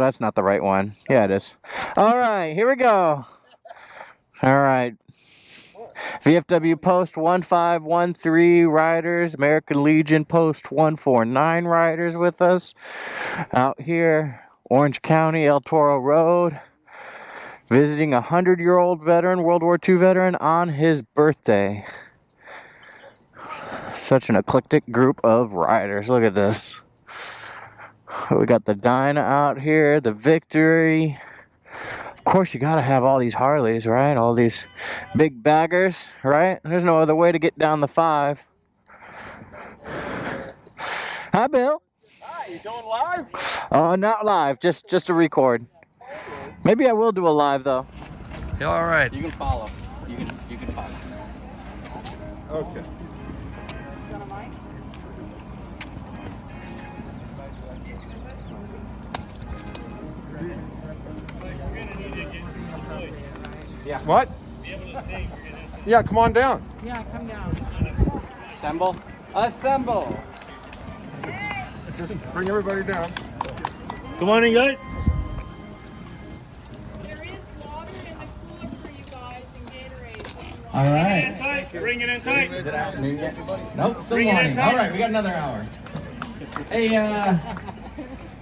that's not the right one. Yeah, it is. All right, here we go. All right. VFW Post 1513 riders, American Legion Post 149 riders with us out here, Orange County, El Toro Road, visiting a 100-year-old veteran, World War II veteran, on his birthday. Such an eclectic group of riders. Look at this. We got the Dyna out here, the Victory. Of course, you gotta have all these Harleys, right? All these big baggers, right? There's no other way to get down the 5. Hi, Bill. Hi, you going live? Oh, not live, just a record. Maybe I will do a live though. Yeah, all right. You can follow. You can follow. Okay. Yeah. What? Yeah, come on down. Yeah, come down. Assemble. Assemble. Just bring everybody down. Good morning, guys. There is water in the cooler for you guys and Gatorade. All right. Tight. Bring it in tight. Is it afternoon yet? Nope, still Bring it in morning. tight. All right, we got another hour. Hey,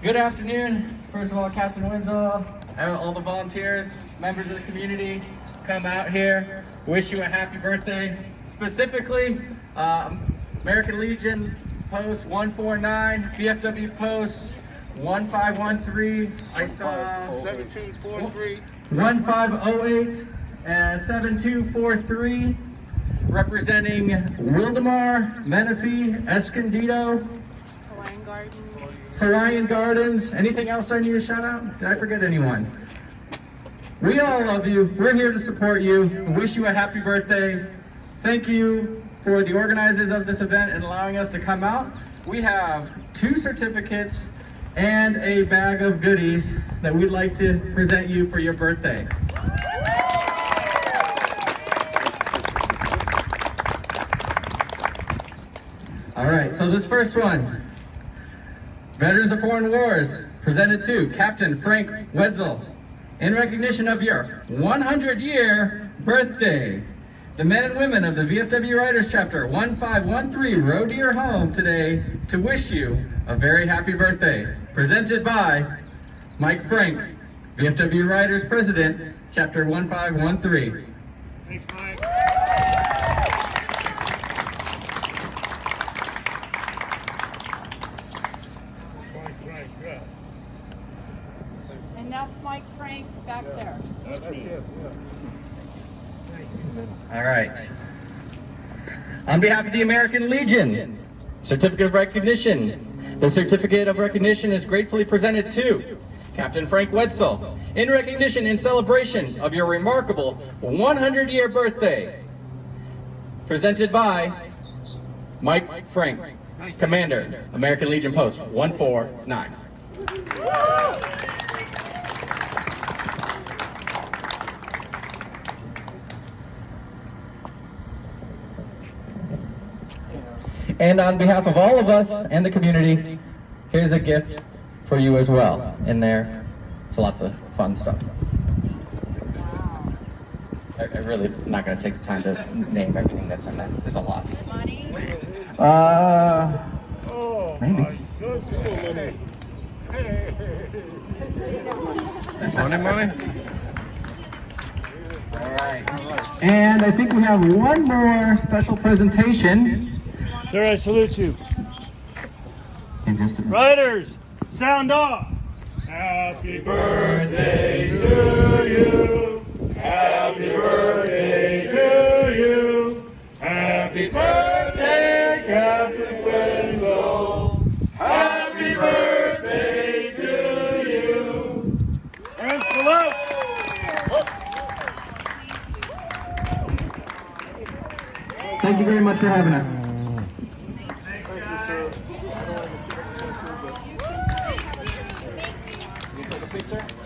good afternoon. First of all, Captain Wendzel, all the volunteers, members of the community, come out here. Wish you a happy birthday. Specifically, American Legion Post 149, VFW Post 1513. I saw 7243. 1508 and 7243, representing Wildemar, Menifee, Escondido, Hawaiian Gardens. Anything else I need to shout out? Did I forget anyone? We all love you. We're here to support you. Wish you a happy birthday. Thank you for the organizers of this event and allowing us to come out. We have 2 certificates and a bag of goodies that we'd like to present you for your birthday. All right, so this first one, Veterans of Foreign Wars, presented to Captain Frank Wendzel. In recognition of your 100-year birthday, the men and women of the VFW Riders Chapter 1513 rode to your home today to wish you a very happy birthday. Presented by Mike Frank, VFW Riders President, Chapter 1513. Thanks, Mike. And that's Mike Frank back there. That's it. All right. On behalf of the American Legion, Certificate of Recognition. The Certificate of Recognition is gratefully presented to Captain Frank Wendzel in recognition and celebration of your remarkable 100-year birthday. Presented by Mike Frank, Commander, American Legion Post 149. And on behalf of all of us and the community, here's a gift for you as well in there. So lots of fun stuff. I'm really not going to take the time to name everything that's in there. There's a lot. Money? Maybe. Money? All right. And I think we have one more special presentation. Sir, I salute you. In just a minute. Riders, sound off. Happy birthday to you. Happy birthday to you. Happy birthday, Captain Wendzel. Happy birthday to you. And salute. Thank you very much for having us.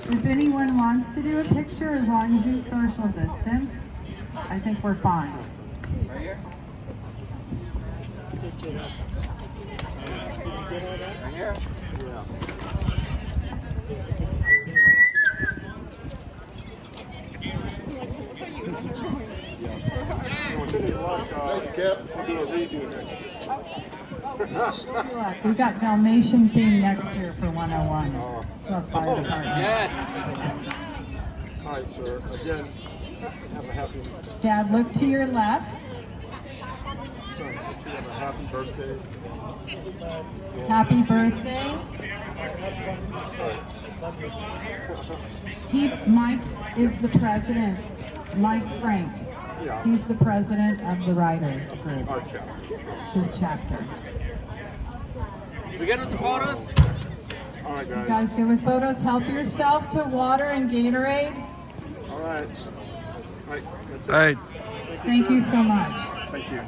If anyone wants to do a picture, as long as you social distance, I think we're fine. Right here? Right here? Thank you, Cap. We'll do a redo next year. We've got Dalmatian theme next year for 101. So our fire department. All right, sir. Again, have a happy, Dad, look to your left. have a happy birthday. Happy birthday. Mike is the president. Mike Frank. Yeah. He's the president of the Riders Group, Our chapter. his chapter. We good with the photos? All right, You guys. guys good with photos? Help yourself to water and Gatorade. All right. All right. That's it. All right. Thank you so much. Thank you.